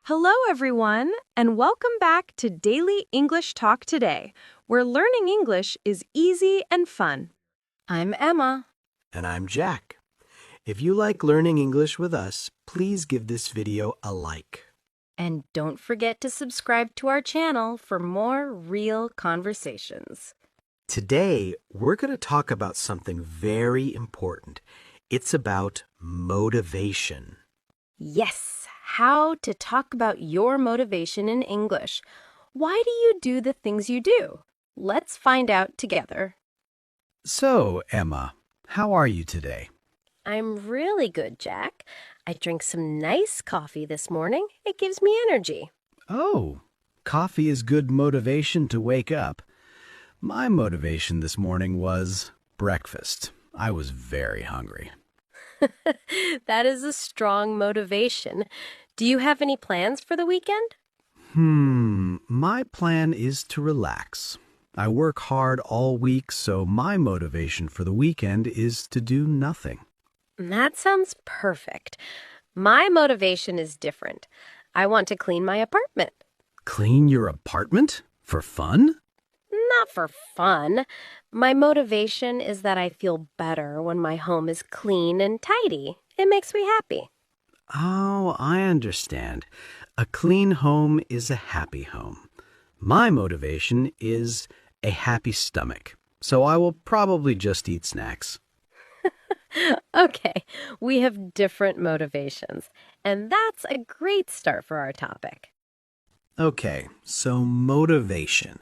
Hello, everyone, and welcome back to Daily English Talk Today, where learning English is easy and fun. I'm Emma. And I'm Jack. If you like learning English with us, please give this video a like. And don't forget to subscribe to our channel for more real conversations. Today, we're going to talk about something very important. It's about motivation. Yes, how to talk about your motivation in English. Why do you do the things you do? Let's find out together. So, Emma, how are you today? I'm really good, Jack. I drank some nice coffee this morning. It gives me energy. Oh, coffee is good motivation to wake up. My motivation this morning was breakfast. I was very hungry. That is a strong motivation. Do you have any plans for the weekend? My plan is to relax. I work hard all week, so my motivation for the weekend is to do nothing. That sounds perfect. My motivation is different. I want to clean my apartment. Clean your apartment? For fun? Not for fun. My motivation is that I feel better when my home is clean and tidy. It makes me happy. Oh, I understand. A clean home is a happy home. My motivation is a happy stomach, so I will probably just eat snacks. Okay, we have different motivations, and that's a great start for our topic. Okay, so motivation.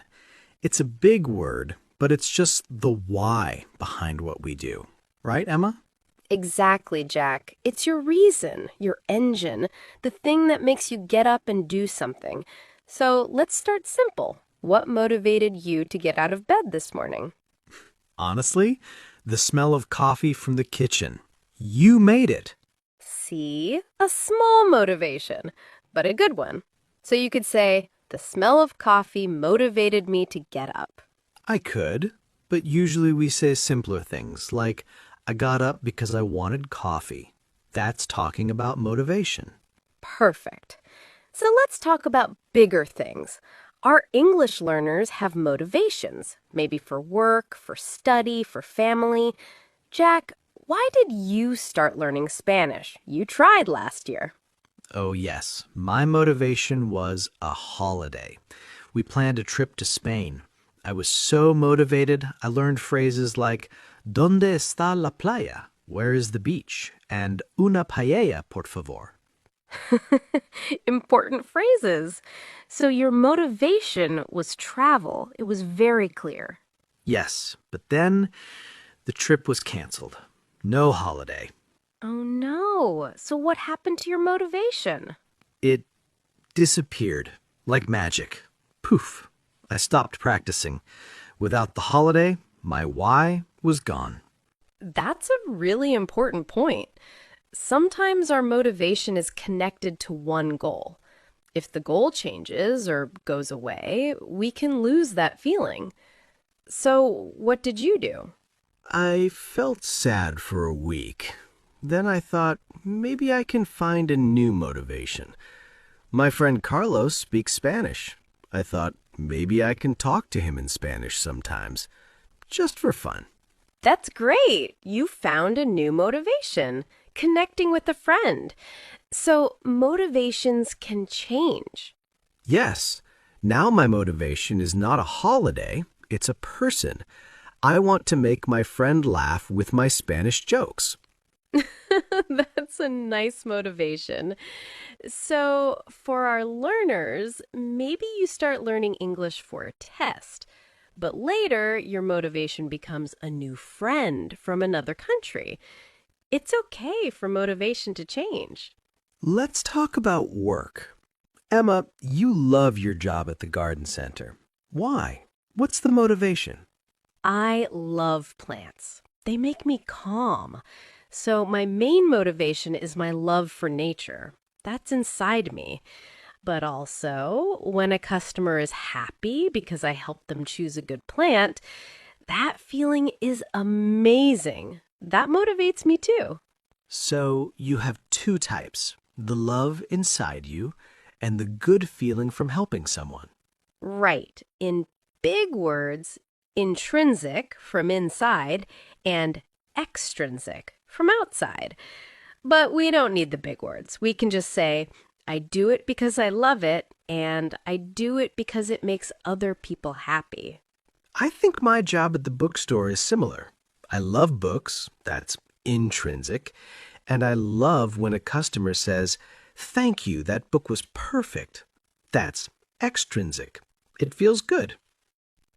It's a big word, but it's just the why behind what we do. Right, Emma? Exactly, Jack. It's your reason, your engine, the thing that makes you get up and do something. So let's start simple. What motivated you to get out of bed this morning? Honestly, the smell of coffee from the kitchen. You made it. See? A small motivation, but a good one. So you could say, the smell of coffee motivated me to get up. I could, but usually we say simpler things like, I got up because I wanted coffee. That's talking about motivation. Perfect. So let's talk about bigger things. Our English learners have motivations, maybe for work, for study, for family. Jack, why did you start learning Spanish? You tried last year. Oh, yes. My motivation was a holiday. We planned a trip to Spain. I was so motivated, I learned phrases like, ¿Dónde está la playa? Where is the beach? And una paella, por favor. Important phrases. So your motivation was travel. It was very clear. Yes, but then the trip was canceled. No holiday. Oh no. So what happened to your motivation? It disappeared like magic. Poof. I stopped practicing. Without the holiday, my why was gone. That's a really important point. Sometimes our motivation is connected to one goal. If the goal changes or goes away, we can lose that feeling. So, what did you do? I felt sad for a week. Then I thought, maybe I can find a new motivation. My friend Carlos speaks Spanish. I thought, maybe I can talk to him in Spanish sometimes, just for fun. That's great. You found a new motivation, connecting with a friend. So, motivations can change. Yes, now my motivation is not a holiday, it's a person. I want to make my friend laugh with my Spanish jokes. That's a nice motivation. So, for our learners, maybe you start learning English for a test, but later your motivation becomes a new friend from another country. It's okay for motivation to change. Let's talk about work. Emma, you love your job at the garden center. Why? What's the motivation? I love plants. They make me calm. So my main motivation is my love for nature. That's inside me. But also, when a customer is happy because I helped them choose a good plant, that feeling is amazing. That motivates me too. So you have two types, the love inside you and the good feeling from helping someone. Right. In big words, intrinsic from inside and extrinsic from outside. But we don't need the big words. We can just say, I do it because I love it, and I do it because it makes other people happy. I think my job at the bookstore is similar. I love books, that's intrinsic, and I love when a customer says, "Thank you, that book was perfect." That's extrinsic. It feels good.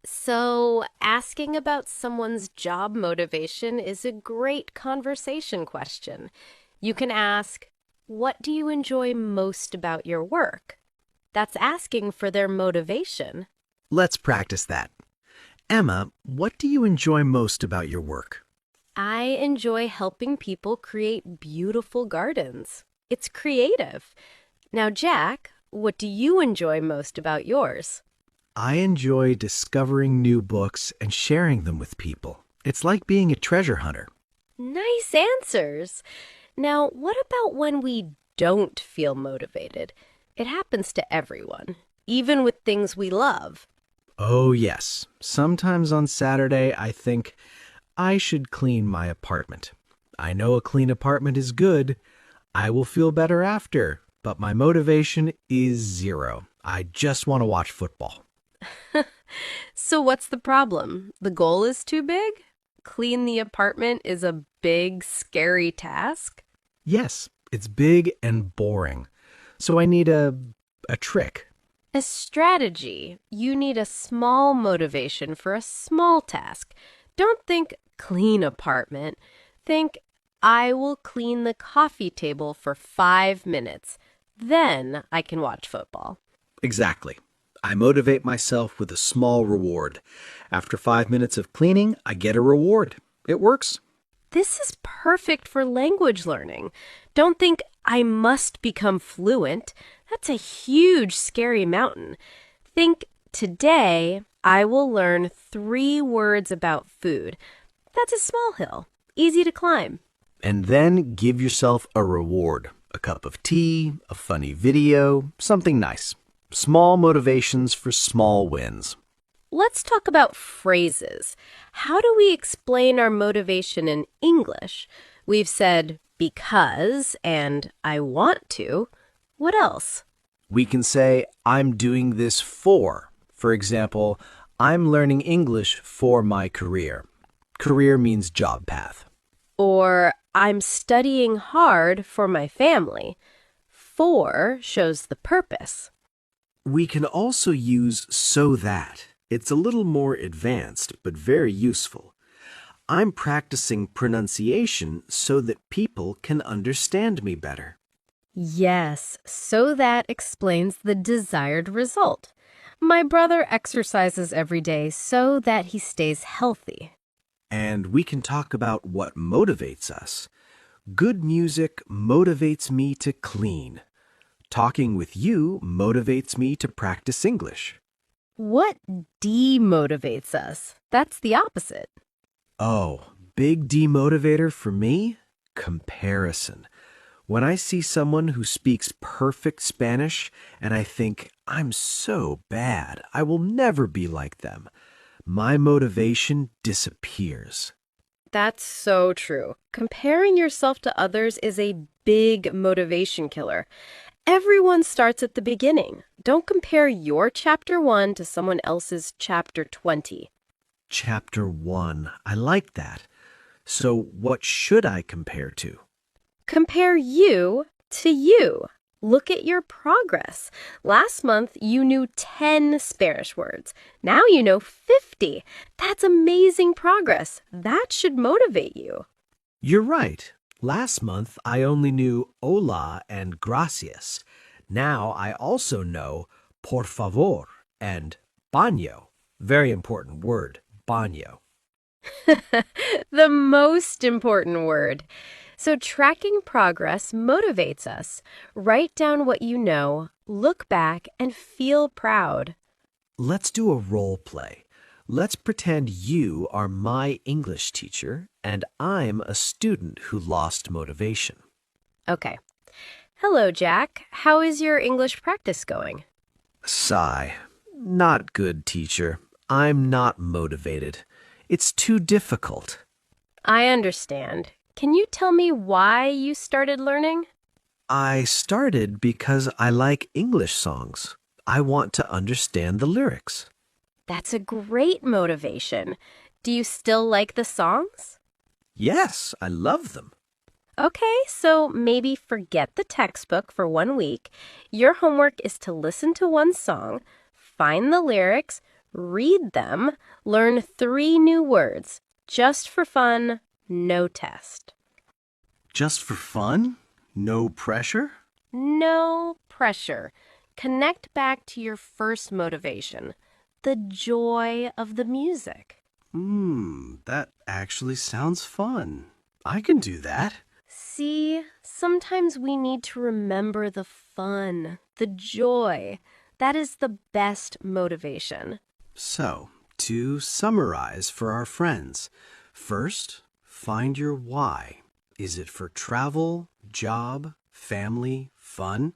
So, asking about someone's job motivation is a great conversation question. You can ask, what do you enjoy most about your work? That's asking for their motivation. Let's practice that. Emma, what do you enjoy most about your work? I enjoy helping people create beautiful gardens. It's creative. Now, Jack, what do you enjoy most about yours? I enjoy discovering new books and sharing them with people. It's like being a treasure hunter. Nice answers. Now, what about when we don't feel motivated? It happens to everyone, even with things we love. Oh, yes. Sometimes on Saturday, I think I should clean my apartment. I know a clean apartment is good. I will feel better after, but my motivation is zero. I just want to watch football. So what's the problem? The goal is too big? Clean the apartment is a big, scary task? Yes, it's big and boring. So I need a trick. A strategy. You need a small motivation for a small task. Don't think clean apartment. Think, I will clean the coffee table for 5 minutes. Then I can watch football. Exactly. I motivate myself with a small reward. After 5 minutes of cleaning, I get a reward. It works. This is perfect for language learning. Don't think, I must become fluent. That's a huge, scary mountain. Think, today I will learn 3 words about food. That's a small hill, easy to climb. And then give yourself a reward. A cup of tea, a funny video, something nice. Small motivations for small wins. Let's talk about phrases. How do we explain our motivation in English? We've said because and I want to. What else? We can say, I'm doing this for. For example, I'm learning English for my career. Career means job path. Or I'm studying hard for my family. For shows the purpose. We can also use so that. It's a little more advanced, but very useful. I'm practicing pronunciation so that people can understand me better. Yes, so that explains the desired result. My brother exercises every day so that he stays healthy. And we can talk about what motivates us. Good music motivates me to clean. Talking with you motivates me to practice English. What demotivates us? That's the opposite. Oh, big demotivator for me? Comparison. When I see someone who speaks perfect Spanish and I think, I'm so bad, I will never be like them, my motivation disappears. That's so true. Comparing yourself to others is a big motivation killer. Everyone starts at the beginning. Don't compare your chapter 1 to someone else's chapter 20. Chapter 1. I like that. So what should I compare to? Compare you to you. Look at your progress. Last month, you knew 10 Spanish words. Now you know 50. That's amazing progress. That should motivate you. You're right. Last month, I only knew hola and gracias. Now I also know por favor and baño. Very important word, baño. The most important word. So tracking progress motivates us. Write down what you know, look back, and feel proud. Let's do a role play. Let's pretend you are my English teacher and I'm a student who lost motivation. Okay. Hello, Jack. How is your English practice going? Sigh. Not good, teacher. I'm not motivated. It's too difficult. I understand. Can you tell me why you started learning? I started because I like English songs. I want to understand the lyrics. That's a great motivation. Do you still like the songs? Yes, I love them. Okay, so maybe forget the textbook for 1 week. Your homework is to listen to one song, find the lyrics, read them, learn 3 new words, just for fun, no test. Just for fun? No pressure? No pressure. Connect back to your first motivation, the joy of the music. That actually sounds fun. I can do that. See, sometimes we need to remember the fun, the joy. That is the best motivation. So, to summarize for our friends, first, find your why. Is it for travel, job, family, fun?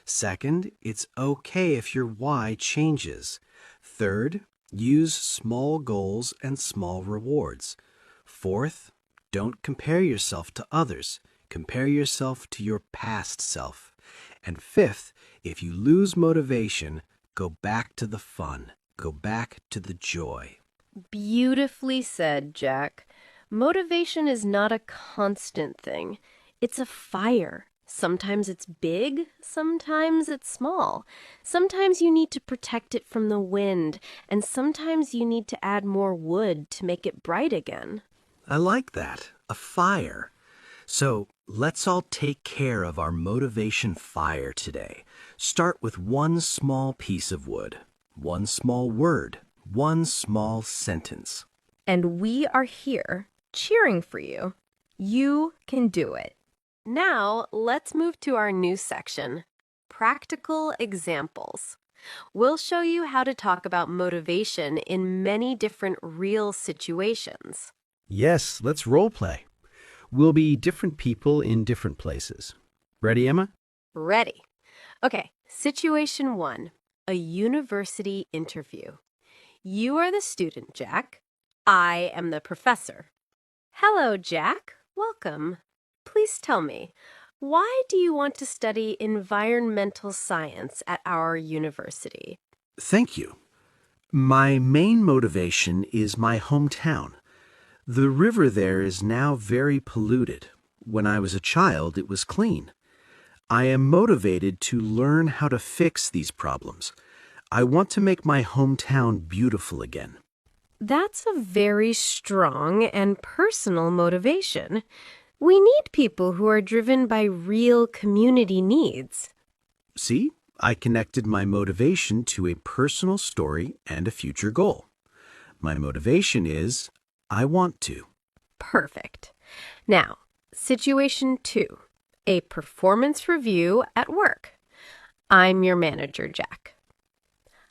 Second, it's okay if your why changes. Third, use small goals and small rewards. Fourth, don't compare yourself to others. Compare yourself to your past self. And fifth, if you lose motivation, go back to the fun. Go back to the joy. Beautifully said, Jack. Motivation is not a constant thing. It's a fire. Sometimes it's big, sometimes it's small. Sometimes you need to protect it from the wind, and sometimes you need to add more wood to make it bright again. I like that. A fire. So let's all take care of our motivation fire today. Start with one small piece of wood, one small word, one small sentence. And we are here, cheering for you. You can do it. Now, let's move to our new section, Practical Examples. We'll show you how to talk about motivation in many different real situations. Yes, let's role play. We'll be different people in different places. Ready, Emma? Ready. Okay, situation 1, a university interview. You are the student, Jack. I am the professor. Hello, Jack. Welcome. Please tell me, why do you want to study environmental science at our university? Thank you. My main motivation is my hometown. The river there is now very polluted. When I was a child, it was clean. I am motivated to learn how to fix these problems. I want to make my hometown beautiful again. That's a very strong and personal motivation. We need people who are driven by real community needs. See, I connected my motivation to a personal story and a future goal. My motivation is I want to. Perfect. Now, situation 2, a performance review at work. I'm your manager, Jack.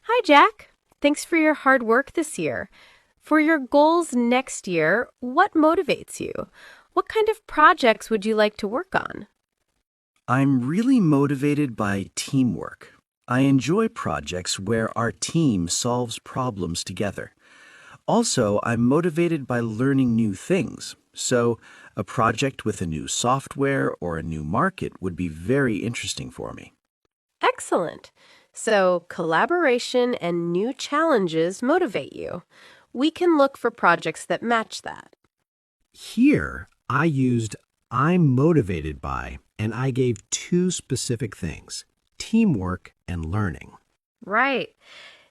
Hi, Jack. Thanks for your hard work this year. For your goals next year, what motivates you? What kind of projects would you like to work on? I'm really motivated by teamwork. I enjoy projects where our team solves problems together. Also, I'm motivated by learning new things. So, a project with a new software or a new market would be very interesting for me. Excellent. So, collaboration and new challenges motivate you. We can look for projects that match that. Here, I used I'm motivated by, and I gave two specific things, teamwork and learning. Right.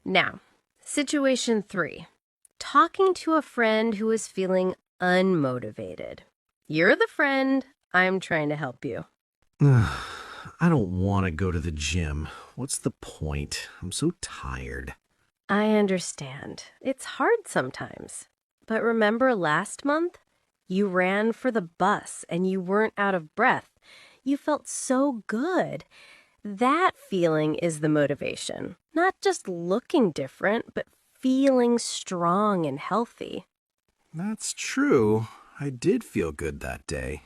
Now, situation 3. Talking to a friend who is feeling unmotivated. You're the friend. I'm trying to help you. I don't want to go to the gym. What's the point? I'm so tired. I understand. It's hard sometimes. But remember last month? You ran for the bus and you weren't out of breath. You felt so good. That feeling is the motivation. Not just looking different, but feeling strong and healthy. That's true. I did feel good that day.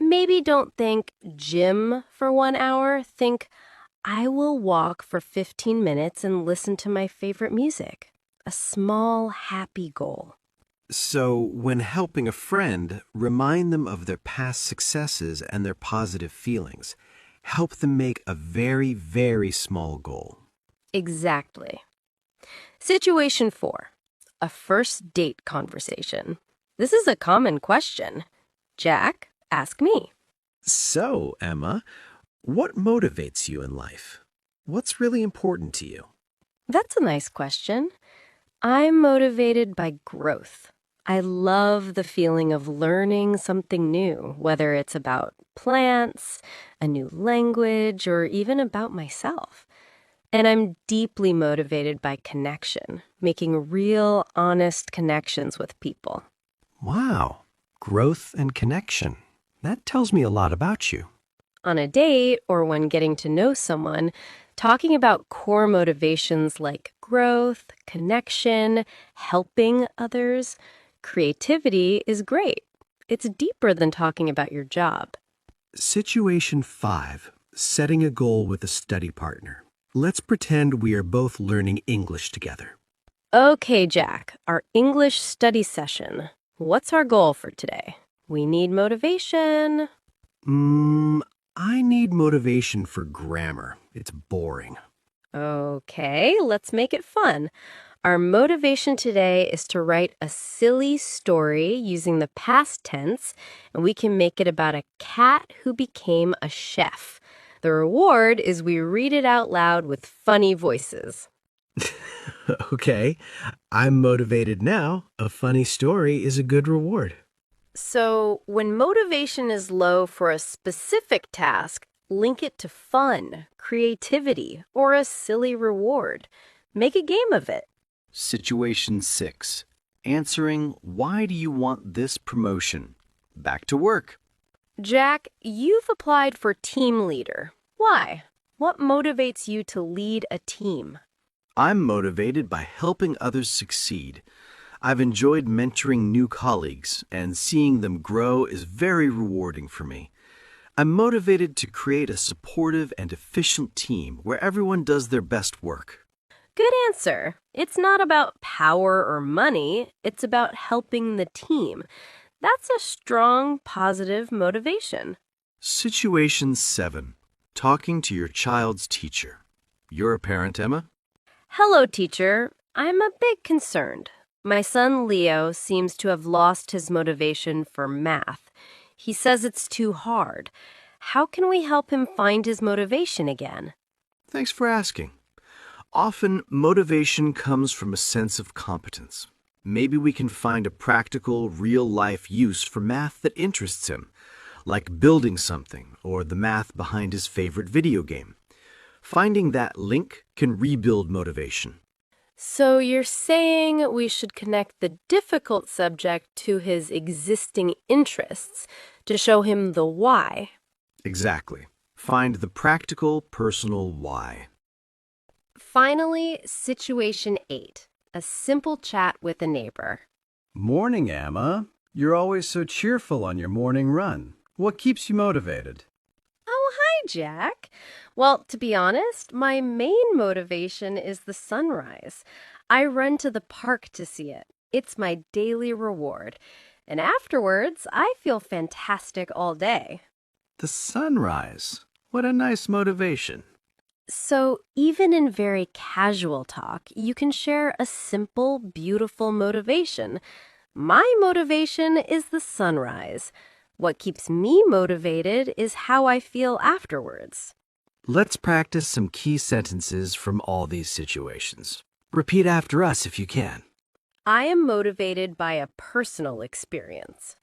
Maybe don't think gym for 1 hour. Think, I will walk for 15 minutes and listen to my favorite music. A small, happy goal. So, when helping a friend, remind them of their past successes and their positive feelings. Help them make a very, very small goal. Exactly. Situation 4. A first date conversation. This is a common question. Jack, ask me. So, Emma, what motivates you in life? What's really important to you? That's a nice question. I'm motivated by growth. I love the feeling of learning something new, whether it's about plants, a new language, or even about myself. And I'm deeply motivated by connection, making real, honest connections with people. Wow, growth and connection. That tells me a lot about you. On a date or when getting to know someone, talking about core motivations like growth, connection, helping others, creativity is great. It's deeper than talking about your job. Situation 5. Setting a goal with a study partner. Let's pretend we are both learning English together. Okay, Jack, our English study session. What's our goal for today? We need motivation. I need motivation for grammar. It's boring. Okay, let's make it fun. Our motivation today is to write a silly story using the past tense, and we can make it about a cat who became a chef. The reward is we read it out loud with funny voices. Okay, I'm motivated now. A funny story is a good reward. So, when motivation is low for a specific task, link it to fun, creativity, or a silly reward. Make a game of it. Situation 6. Answering, why do you want this promotion? Back to work. Jack, you've applied for team leader. Why? What motivates you to lead a team? I'm motivated by helping others succeed. I've enjoyed mentoring new colleagues, and seeing them grow is very rewarding for me. I'm motivated to create a supportive and efficient team where everyone does their best work. Good answer. It's not about power or money. It's about helping the team. That's a strong, positive motivation. Situation 7. Talking to your child's teacher. You're a parent, Emma? Hello, teacher. I'm a bit concerned. My son Leo seems to have lost his motivation for math. He says it's too hard. How can we help him find his motivation again? Thanks for asking. Often, motivation comes from a sense of competence. Maybe we can find a practical, real-life use for math that interests him, like building something or the math behind his favorite video game. Finding that link can rebuild motivation. So you're saying we should connect the difficult subject to his existing interests to show him the why. Exactly. Find the practical, personal why. Finally, situation 8. A simple chat with a neighbor. Morning, Emma. You're always so cheerful on your morning run. What keeps you motivated? Oh, hi, Jack. Well, to be honest, my main motivation is the sunrise. I run to the park to see it. It's my daily reward. And afterwards, I feel fantastic all day. The sunrise. What a nice motivation. So, even in very casual talk, you can share a simple, beautiful motivation. My motivation is the sunrise. What keeps me motivated is how I feel afterwards. Let's practice some key sentences from all these situations. Repeat after us if you can. I am motivated by a personal experience.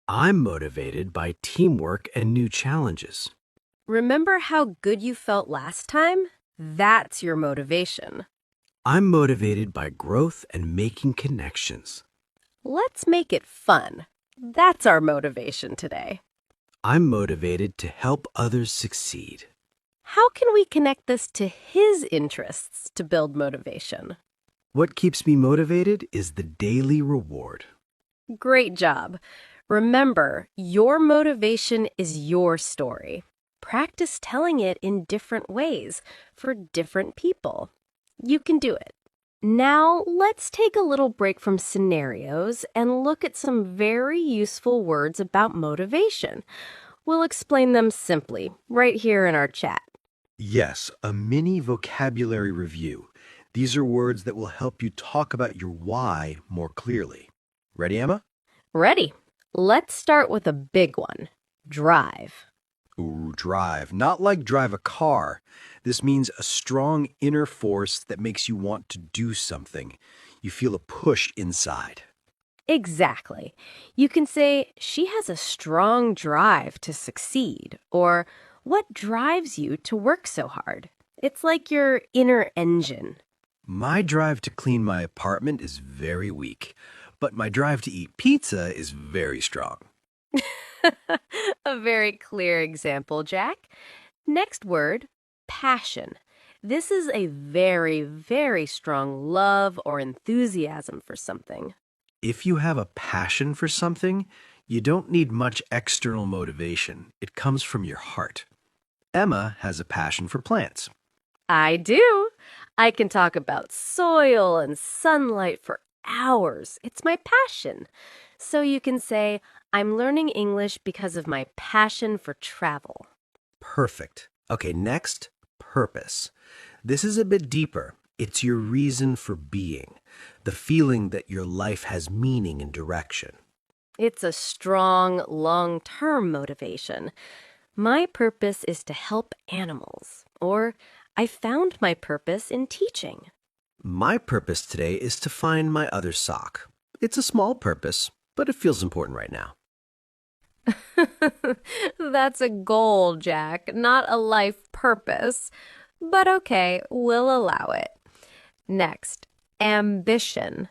I'm motivated by teamwork and new challenges. Remember how good you felt last time? That's your motivation. I'm motivated by growth and making connections. Let's make it fun. That's our motivation today. I'm motivated to help others succeed. How can we connect this to his interests to build motivation? What keeps me motivated is the daily reward. Great job. Remember, your motivation is your story. Practice telling it in different ways for different people. You can do it. Now, let's take a little break from scenarios and look at some very useful words about motivation. We'll explain them simply right here in our chat. Yes, a mini vocabulary review. These are words that will help you talk about your why more clearly. Ready, Emma? Ready? Let's start with a big one. Drive. Ooh, drive. Not like drive a car. This means a strong inner force that makes you want to do something. You feel a push inside. Exactly. You can say, she has a strong drive to succeed, or what drives you to work so hard? It's like your inner engine. My drive to clean my apartment is very weak, but my drive to eat pizza is very strong. A very clear example, Jack. Next word, passion. This is a very, very strong love or enthusiasm for something. If you have a passion for something, you don't need much external motivation. It comes from your heart. Emma has a passion for plants. I do. I can talk about soil and sunlight for hours. It's my passion. So you can say, I'm learning English because of my passion for travel. Perfect. Okay, next, purpose. This is a bit deeper. It's your reason for being, the feeling that your life has meaning and direction. It's a strong, long-term motivation. My purpose is to help animals, or I found my purpose in teaching. My purpose today is to find my other sock. It's a small purpose, but it feels important right now. That's a goal, Jack, not a life purpose. But okay, we'll allow it. Next, ambition.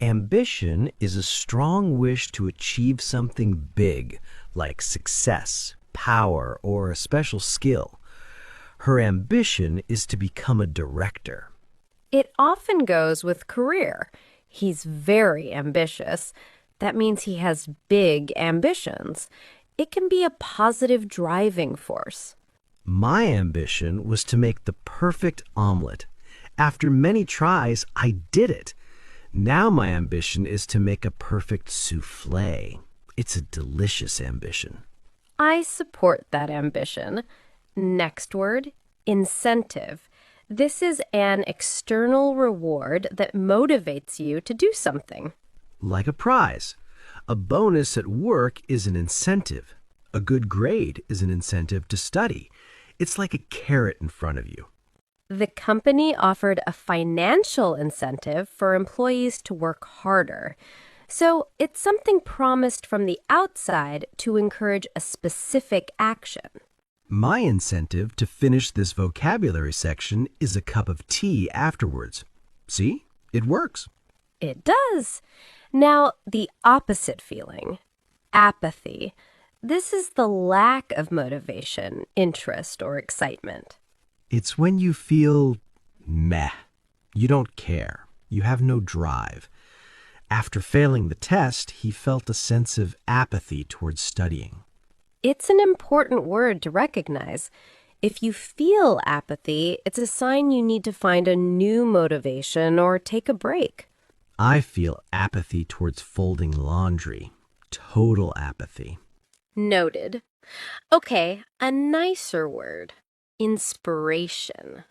Ambition is a strong wish to achieve something big, like success, power, or a special skill. Her ambition is to become a director. It often goes with career. He's very ambitious. That means he has big ambitions. It can be a positive driving force. My ambition was to make the perfect omelet. After many tries, I did it. Now my ambition is to make a perfect souffle. It's a delicious ambition. I support that ambition. Next word, incentive. This is an external reward that motivates you to do something. Like a prize. A bonus at work is an incentive. A good grade is an incentive to study. It's like a carrot in front of you. The company offered a financial incentive for employees to work harder. So it's something promised from the outside to encourage a specific action. My incentive to finish this vocabulary section is a cup of tea afterwards. See? It works. It does. Now, the opposite feeling, apathy. This is the lack of motivation, interest, or excitement. It's when you feel meh. You don't care. You have no drive. After failing the test, he felt a sense of apathy towards studying. It's an important word to recognize. If you feel apathy, it's a sign you need to find a new motivation or take a break. I feel apathy towards folding laundry. Total apathy. Noted. Okay, a nicer word. Inspiration.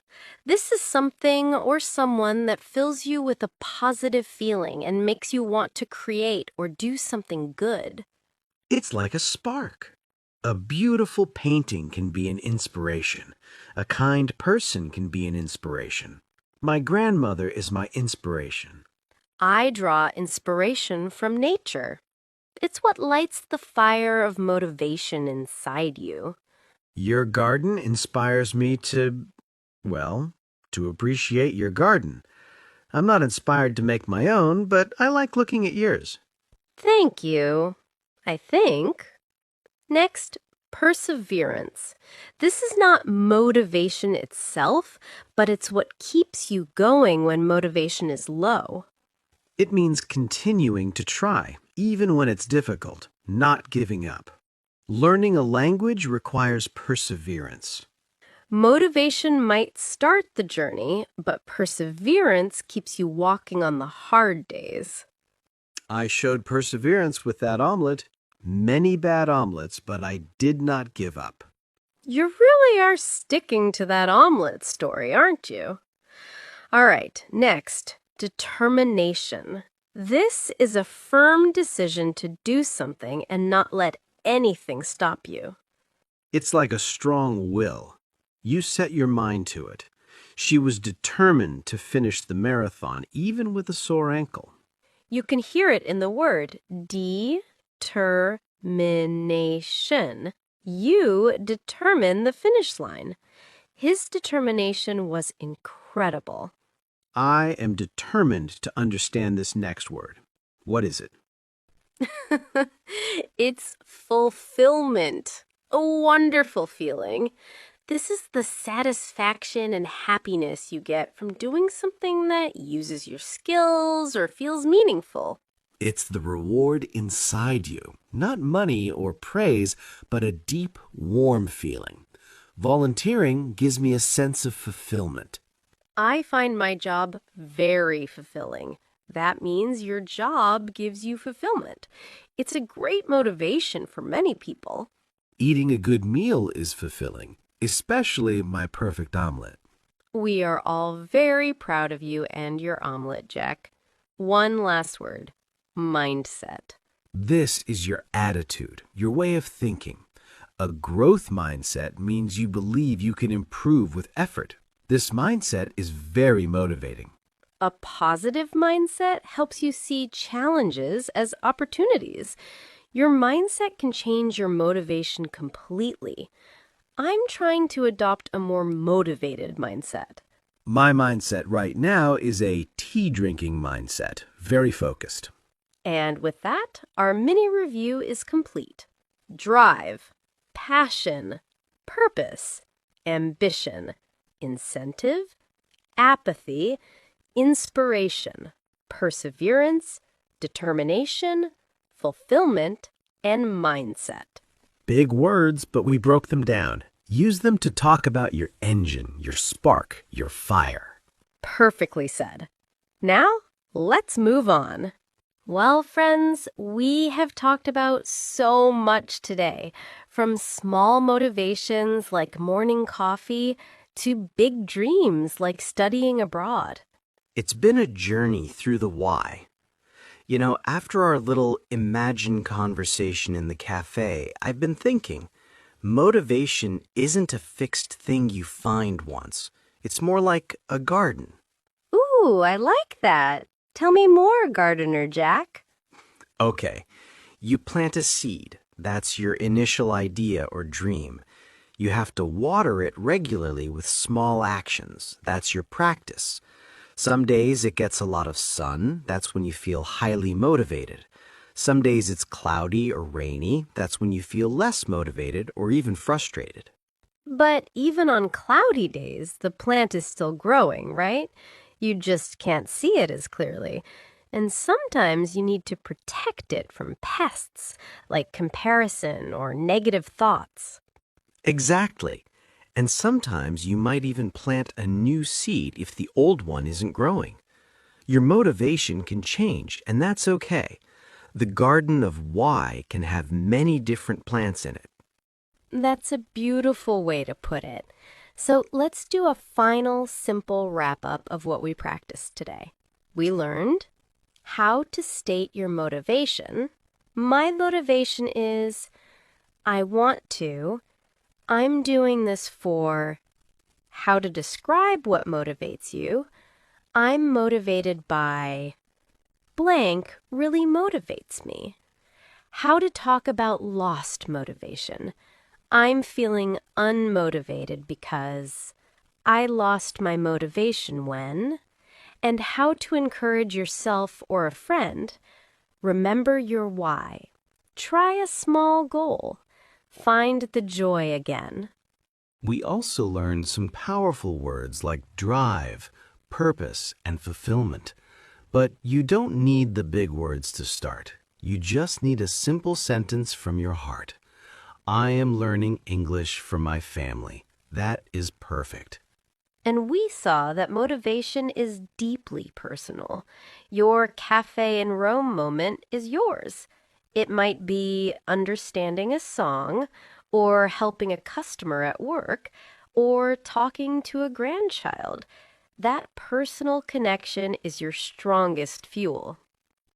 This is something or someone that fills you with a positive feeling and makes you want to create or do something good. It's like a spark. A beautiful painting can be an inspiration. A kind person can be an inspiration. My grandmother is my inspiration. I draw inspiration from nature. It's what lights the fire of motivation inside you. Your garden inspires me to appreciate your garden. I'm not inspired to make my own, but I like looking at yours. Thank you, I think. Next, perseverance. This is not motivation itself, but it's what keeps you going when motivation is low. It means continuing to try, even when it's difficult, not giving up. Learning a language requires perseverance. Motivation might start the journey, but perseverance keeps you walking on the hard days. I showed perseverance with that omelet. Many bad omelets, but I did not give up. You really are sticking to that omelet story, aren't you? All right, next, determination. This is a firm decision to do something and not let anything stop you. It's like a strong will. You set your mind to it. She was determined to finish the marathon, even with a sore ankle. You can hear it in the word determination. You determine the finish line. His determination was incredible. I am determined to understand this next word. What is it? It's fulfillment. A wonderful feeling. This is the satisfaction and happiness you get from doing something that uses your skills or feels meaningful. It's the reward inside you. Not money or praise, but a deep, warm feeling. Volunteering gives me a sense of fulfillment. I find my job very fulfilling. That means your job gives you fulfillment. It's a great motivation for many people. Eating a good meal is fulfilling, especially my perfect omelet. We are all very proud of you and your omelet, Jack. One last word, mindset. This is your attitude, your way of thinking. A growth mindset means you believe you can improve with effort. This mindset is very motivating. A positive mindset helps you see challenges as opportunities. Your mindset can change your motivation completely. I'm trying to adopt a more motivated mindset. My mindset right now is a tea-drinking mindset, very focused. And with that, our mini review is complete. Drive, passion, purpose, ambition, incentive, apathy, inspiration, perseverance, determination, fulfillment, and mindset. Big words, but we broke them down. Use them to talk about your engine, your spark, your fire. Perfectly said. Now, let's move on. Well, friends, we have talked about so much today, from small motivations like morning coffee to big dreams like studying abroad. It's been a journey through the why. You know, after our little imagined conversation in the cafe, I've been thinking, motivation isn't a fixed thing you find once. It's more like a garden. Ooh, I like that. Tell me more, Gardener Jack. Okay, you plant a seed. That's your initial idea or dream. You have to water it regularly with small actions. That's your practice. Some days it gets a lot of sun. That's when you feel highly motivated. Some days it's cloudy or rainy. That's when you feel less motivated or even frustrated. But even on cloudy days, the plant is still growing, right? You just can't see it as clearly. And sometimes you need to protect it from pests, like comparison or negative thoughts. Exactly. And sometimes you might even plant a new seed if the old one isn't growing. Your motivation can change, and that's okay. The garden of why can have many different plants in it. That's a beautiful way to put it. So let's do a final, simple wrap-up of what we practiced today. We learned how to state your motivation. My motivation is, I want to. I'm doing this for. How to describe what motivates you. I'm motivated by. Blank really motivates me. How to talk about lost motivation. I'm feeling unmotivated because I lost my motivation when. And how to encourage yourself or a friend. Remember your why. Try a small goal. Find the joy again. We also learned some powerful words like drive, purpose, and fulfillment. But you don't need the big words to start. You just need a simple sentence from your heart. I am learning English for my family. That is perfect. And we saw that motivation is deeply personal. Your cafe in Rome moment is yours. It might be understanding a song, or helping a customer at work, or talking to a grandchild. That personal connection is your strongest fuel.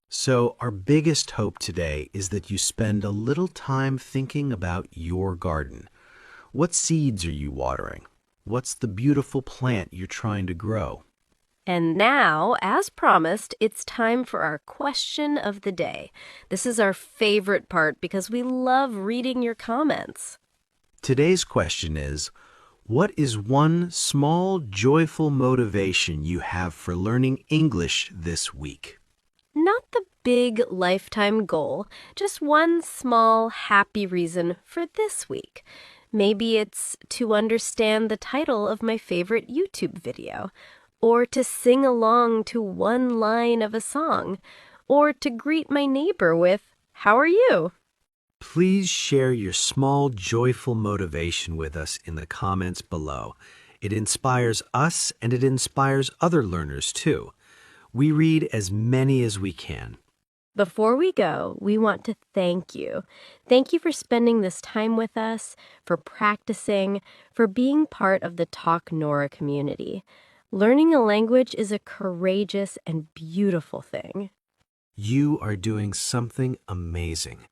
So, our biggest hope today is that you spend a little time thinking about your garden. What seeds are you watering? What's the beautiful plant you're trying to grow? And now, as promised, it's time for our question of the day. This is our favorite part because we love reading your comments. Today's question is, what is one small, joyful motivation you have for learning English this week? Not the big lifetime goal, just one small, happy reason for this week. Maybe it's to understand the title of my favorite YouTube video, or to sing along to one line of a song, or to greet my neighbor with, "How are you?" Please share your small, joyful motivation with us in the comments below. It inspires us and it inspires other learners too. We read as many as we can. Before we go, we want to thank you. Thank you for spending this time with us, for practicing, for being part of the Talk Nora community. Learning a language is a courageous and beautiful thing. You are doing something amazing.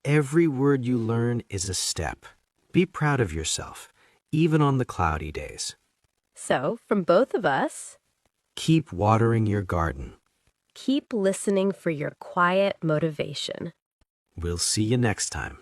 Every word you learn is a step. Be proud of yourself, even on the cloudy days. So, from both of us, Keep watering your garden. keep listening for your quiet motivation. We'll see you next time.